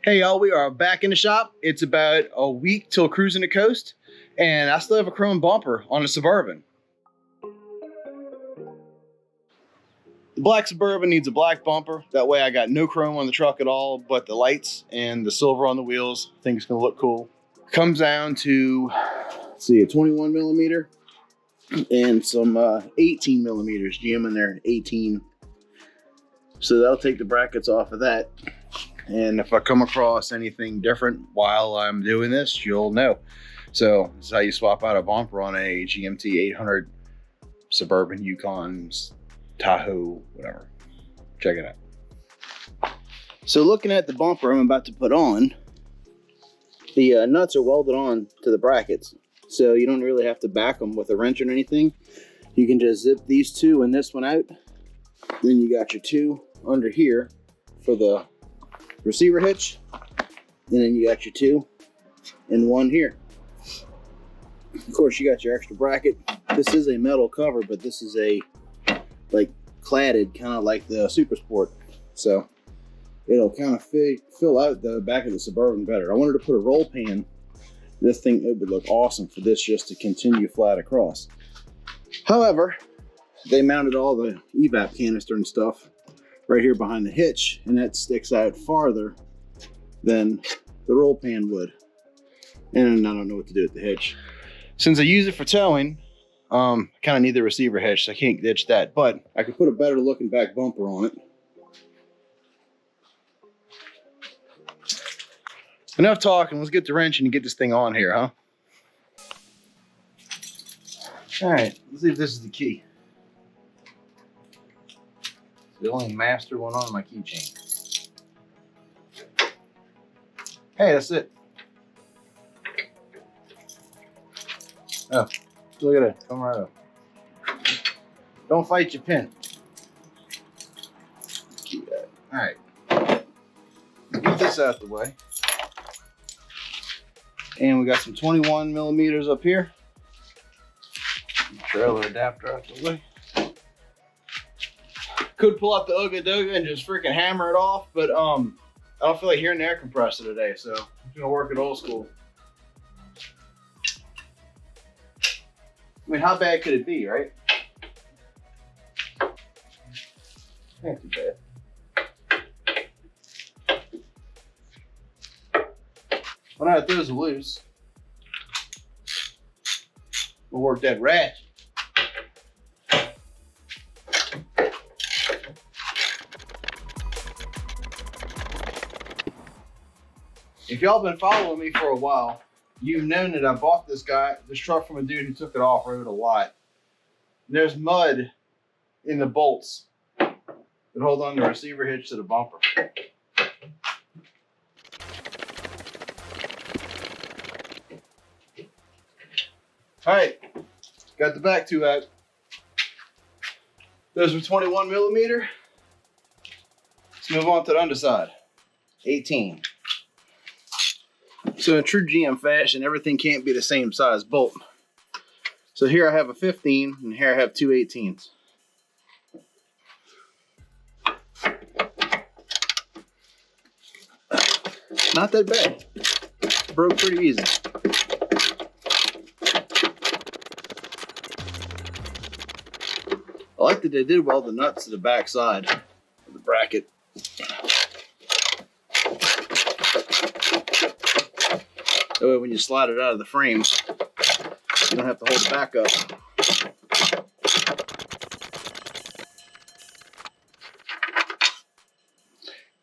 Hey y'all, we are back in the shop. It's about a week till cruising the coast, and I still have a chrome bumper on the Suburban. The black Suburban needs a black bumper. That way I got no chrome on the truck at all, but the lights and the silver on the wheels. I think it's gonna look cool. Comes down to, let's see, a 21 millimeter and some 18 millimeters. GM in there, 18. So that'll take the brackets off of that. And if I come across anything different while I'm doing this, you'll know. So this is how you swap out a bumper on a GMT 800 Suburban, Yukon, Tahoe, whatever. Check it out. So looking at the bumper I'm about to put on, the nuts are welded on to the brackets. So you don't really have to back them with a wrench or anything. You can just zip these two and this one out. Then you got your two under here for the receiver hitch, and then you got your two and one here. Of course, you got your extra bracket. This is a metal cover, but this is a like cladded, kind of like the Super Sport, so it'll kind of fill out the back of the Suburban better. I wanted to put a roll pan. This thing, it would look awesome for this, just to continue flat across. However, they mounted all the evap canister and stuff right here behind the hitch, and that sticks out farther than the roll pan would. And I don't know what to do with the hitch. Since I use it for towing, I kind of need the receiver hitch, so I can't ditch that, but I could put a better looking back bumper on it. Enough talking, let's get the wrench and get this thing on here, huh? All right, let's see if this is the key. The only master one on my keychain. Hey, that's it. Oh, look at it. Come right up. Don't fight your pin. All right. Get this out the way. And we got some 21 millimeters up here. Trailer adapter out the way. Could pull out the Ooga Dooga and just freaking hammer it off, but I don't feel like hearing the air compressor today, so I'm gonna work it old school. I mean, how bad could it be, right? Not too bad. Well, now that those are loose, we'll work that ratchet. If y'all been following me for a while, you've known that I bought this truck from a dude who took it off-road a lot. And there's mud in the bolts that hold on the receiver hitch to the bumper. All right, got the back two out. Those were 21 millimeter. Let's move on to the underside. 18. So in true GM fashion, everything can't be the same size bolt. So here I have a 15, and here I have two 18s. Not that bad. Broke pretty easy. I like that they did weld the nuts to the back side of the bracket. That way when you slide it out of the frame, you don't have to hold it back up.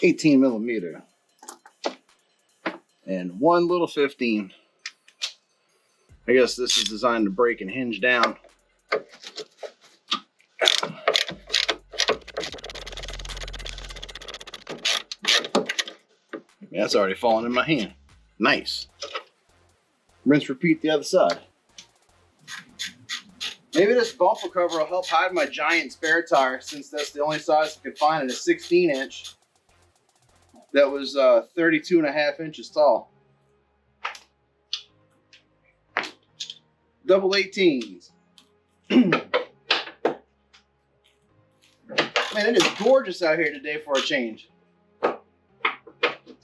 $18 millimeter. And one little 15. I guess this is designed to break and hinge down. Yeah, that's already fallen in my hand. Nice. Rinse, repeat the other side. Maybe this bumper cover will help hide my giant spare tire, since that's the only size I could find in a 16-inch that was 32.5 inches tall. Double 18s. Man, it is gorgeous out here today for a change.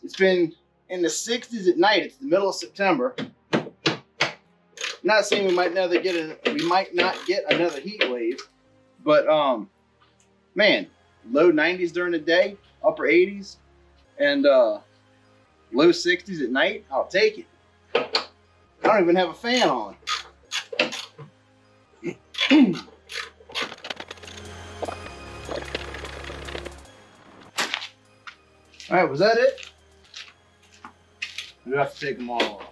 It's been in the 60s at night. It's the middle of September. Not saying we might not get another heat wave, but man, low 90s during the day, upper 80s, and low 60s at night. I'll take it. I don't even have a fan on. All right, was that it? You have to take them all off.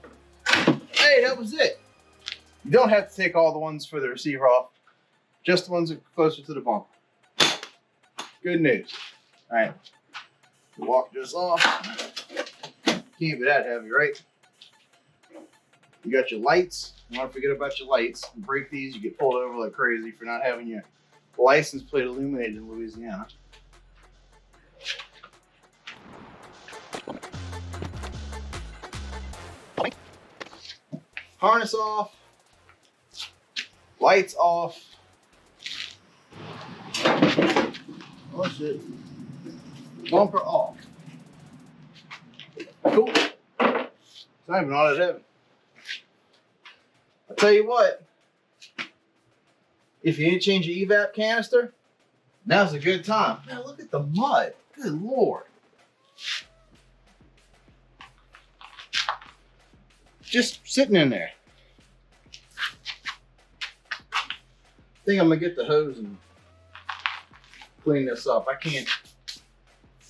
Hey, that was it. You don't have to take all the ones for the receiver off, just the ones that are closer to the bumper. Good news. All right, walk this off. Can't be that heavy, right? You got your lights. You don't forget about your lights. You break these, you get pulled over like crazy for not having your license plate illuminated in Louisiana. Harness off. Lights off. Oh shit. Bumper off. Cool. It's not even all that heavy. I'll tell you what. If you need to change your evap canister, now's a good time. Man, look at the mud. Good Lord. Just sitting in there. I think I'm gonna get the hose and clean this up. I can't.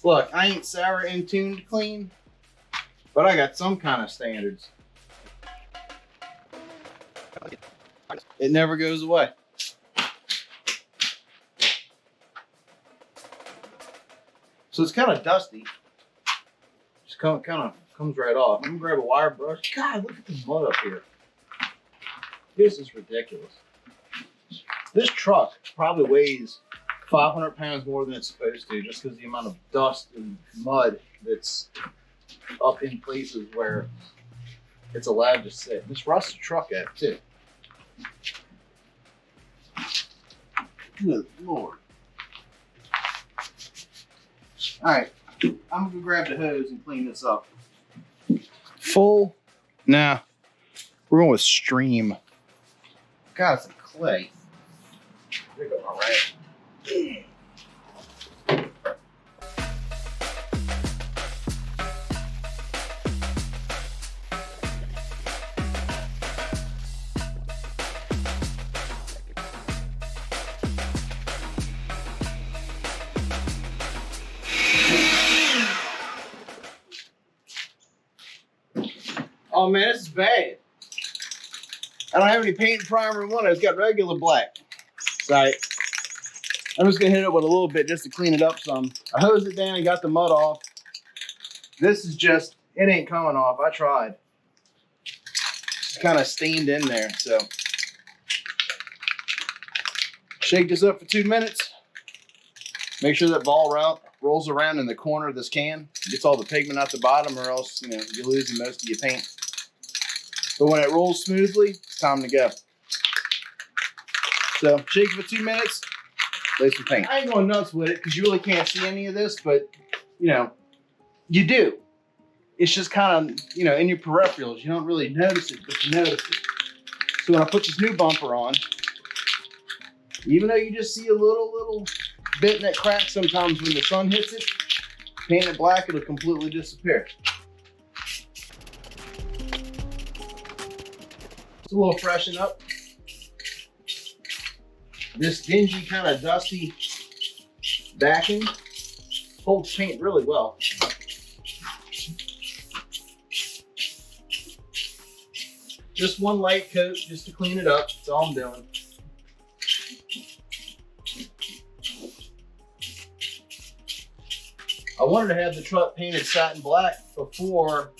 Look, I ain't sour in tune to clean, but I got some kind of standards. It never goes away. So it's kind of dusty. Just kind of comes right off. I'm gonna grab a wire brush. God, look at the mud up here. This is ridiculous. This truck probably weighs 500 pounds more than it's supposed to, just because the amount of dust and mud that's up in places where it's allowed to sit. This rusts the truck out too. Good Lord. All right, I'm gonna grab the hose and clean this up. Full? Nah, we're going with stream. God, some clay. There you go, all right. Oh man, this is bad. I don't have any paint and primer in one. It's got regular black. Sorry. I'm just gonna hit it with a little bit just to clean it up some. I hosed it down and got the mud off. This is just, it ain't coming off. I tried. It's kind of stained in there, so. Shake this up for 2 minutes. Make sure that ball rolls around in the corner of this can. Gets all the pigment out the bottom, or else you're losing most of your paint. But when it rolls smoothly, it's time to go. So shake it for 2 minutes, lay some paint. I ain't going nuts with it because you really can't see any of this, but you do. It's just kind of, in your peripherals. You don't really notice it, but you notice it. So when I put this new bumper on, even though you just see a little bit in that crack sometimes when the sun hits it, paint it black, it'll completely disappear. It's a little freshen up. This dingy, kind of dusty backing holds paint really well. Just one light coat just to clean it up. That's all I'm doing. I wanted to have the truck painted satin black before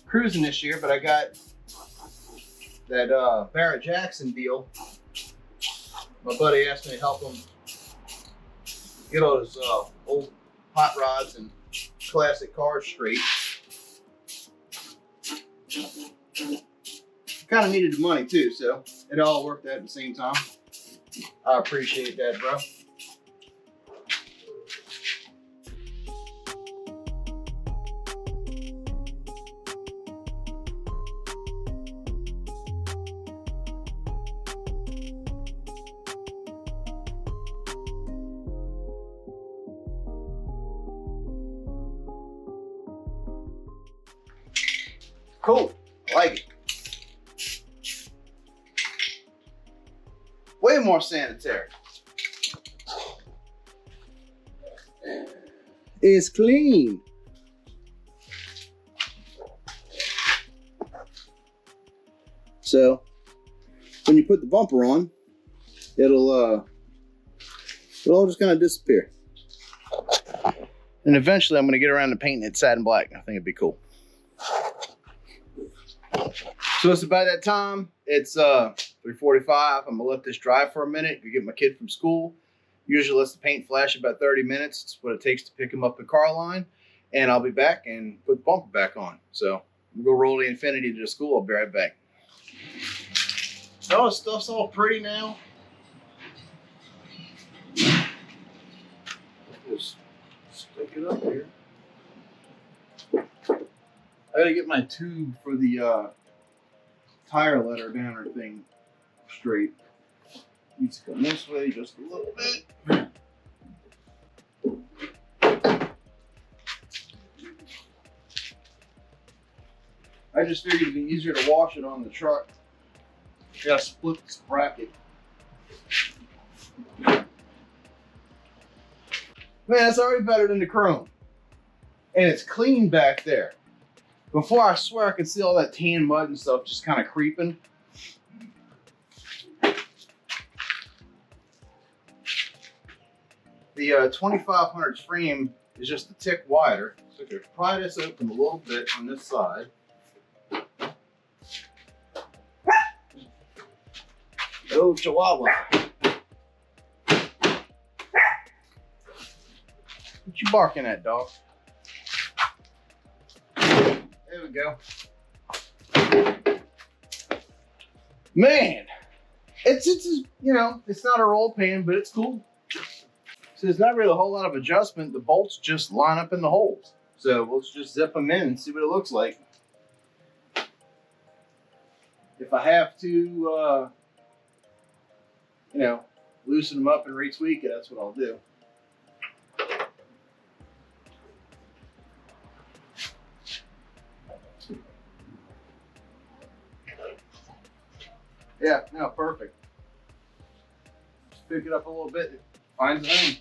cruising this year, but I got that Barrett Jackson deal. My buddy asked me to help him get all his old hot rods and classic cars straight. Kind of needed the money too, so it all worked out at the same time. I appreciate that, bro. Cool, I like it. Way more sanitary. It's clean. So when you put the bumper on, it'll all just kind of disappear. And eventually I'm gonna get around to painting it satin black. I think it'd be cool. So it's about that time. It's 3:45. I'm gonna let this dry for a minute to get my kid from school. Usually lets the paint flash about 30 minutes. It's what it takes to pick him up at car line. And I'll be back and put the bumper back on. So we'll go roll the Infinity to the school. I'll be right back. Oh, stuff's all pretty now. Just stick it up here. I gotta get my tube for the tire letter downer thing straight. Needs to come this way just a little bit. I just figured it'd be easier to wash it on the truck. I gotta split this bracket. Man, it's already better than the chrome. And it's clean back there. Before, I swear I could see all that tan mud and stuff just kind of creeping. The 2500 frame is just a tick wider. So if you pry this open a little bit on this side. Oh, Chihuahua. What you barking at, dog? There we go. Man, it's you know, it's not a roll pan, but it's cool. So there's not really a whole lot of adjustment. The bolts just line up in the holes. So let's just zip them in and see what it looks like. If I have to, you know, loosen them up and retweak it, that's what I'll do. Yeah, no, perfect. Just pick it up a little bit, it finds its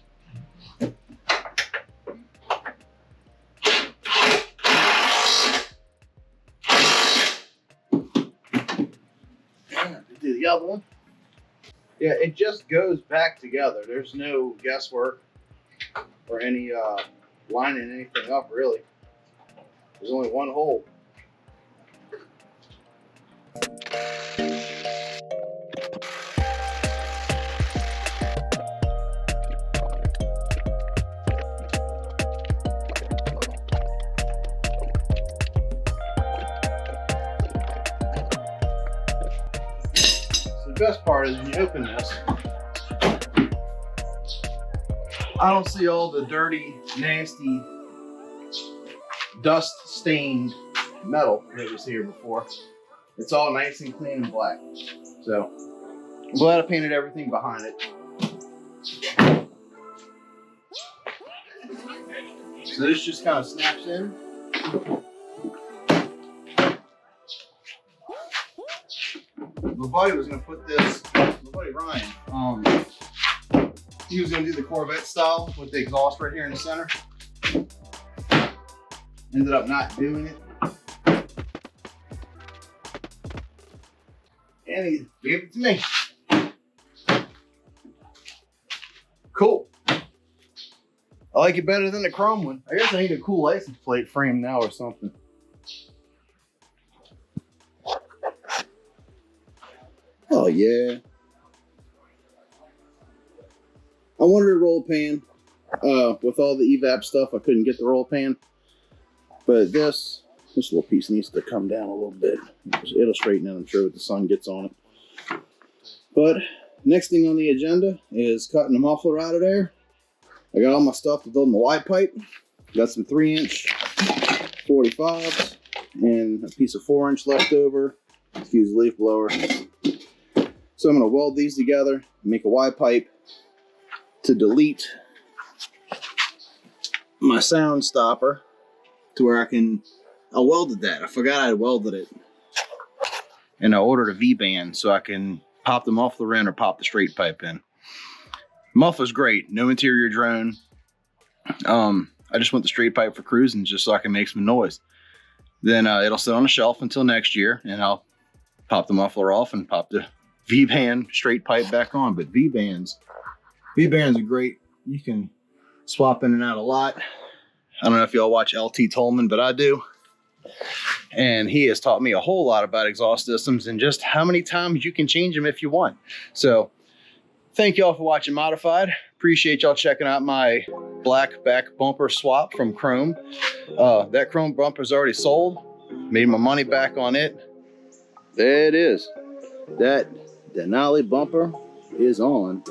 own. Do the other one. Yeah, it just goes back together. There's no guesswork or any lining anything up, really. There's only one hole. The best part is when you open this, I don't see all the dirty, nasty, dust-stained metal that was here before. It's all nice and clean and black. So I'm glad I painted everything behind it. So this just kind of snaps in. My buddy was gonna put this, my buddy Ryan, he was gonna do the Corvette style with the exhaust right here in the center. Ended up not doing it. And he gave it to me. Cool. I like it better than the chrome one. I guess I need a cool license plate frame now or something. Oh yeah. I wanted a roll pan. With all the evap stuff, I couldn't get the roll pan. But this little piece needs to come down a little bit. It'll straighten out, I'm sure, if the sun gets on it. But next thing on the agenda is cutting the muffler out of there. I got all my stuff to build my wide pipe. Got some 3-inch 45s and a piece of 4-inch left over. Use a leaf blower. So I'm going to weld these together and make a Y pipe to delete my sound stopper to where I can I welded that. I forgot I welded it. And I ordered a V-band so I can pop the muffler in or pop the straight pipe in. Muffler's great. No interior drone. I just want the straight pipe for cruising just so I can make some noise. Then it'll sit on a shelf until next year, and I'll pop the muffler off and pop the V-band straight pipe back on. But V-bands are great. You can swap in and out a lot. I don't know if y'all watch LT Tolman, but I do. And he has taught me a whole lot about exhaust systems and just how many times you can change them if you want. So thank y'all for watching Modified. Appreciate y'all checking out my black back bumper swap from Chrome. That Chrome bumper's already sold. Made my money back on it. There it is. That Denali bumper is on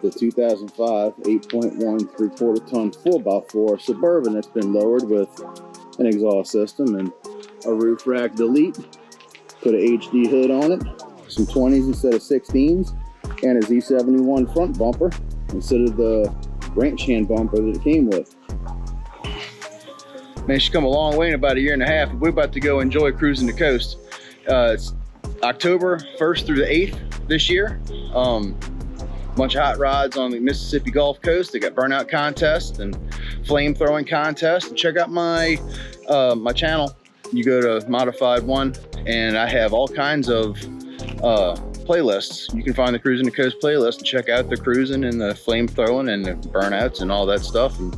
the 2005 8.1 3/4 ton 4x4 Suburban that's been lowered with an exhaust system and a roof rack delete. Put an HD hood on it, some 20s instead of 16s, and a Z71 front bumper instead of the branch hand bumper that it came with. Man, she's come a long way in about a year and a half. We're about to go enjoy cruising the coast. It's October 1st through the 8th this year. Bunch of hot rods on the Mississippi Gulf Coast. They got burnout contests and flame throwing contests. And check out my my channel. You go to Modified One, and I have all kinds of playlists. You can find the Cruising the Coast playlist and check out the cruising and the flame throwing and the burnouts and all that stuff. And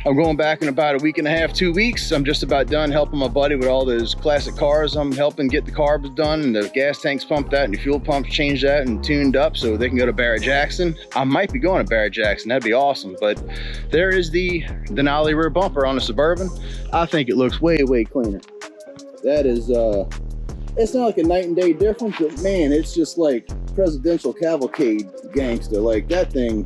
I'm going back in about a week and a half, 2 weeks. I'm just about done helping my buddy with all those classic cars. I'm helping get the carbs done and the gas tanks pumped out and the fuel pumps changed out and tuned up so they can go to Barrett-Jackson. I might be going to Barrett-Jackson. That'd be awesome. But there is the Denali rear bumper on the Suburban. I think it looks way, way cleaner. That is, it's not like a night and day difference, but man, it's just like presidential cavalcade gangster. Like that thing.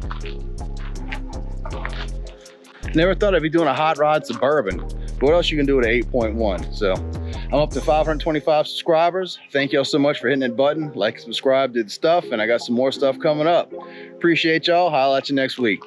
Never thought I'd be doing a hot rod Suburban. What else you can do with an 8.1? So I'm up to 525 subscribers. Thank y'all so much for hitting that button. Like, subscribe, did the stuff, and I got some more stuff coming up. Appreciate y'all. Holla at you next week.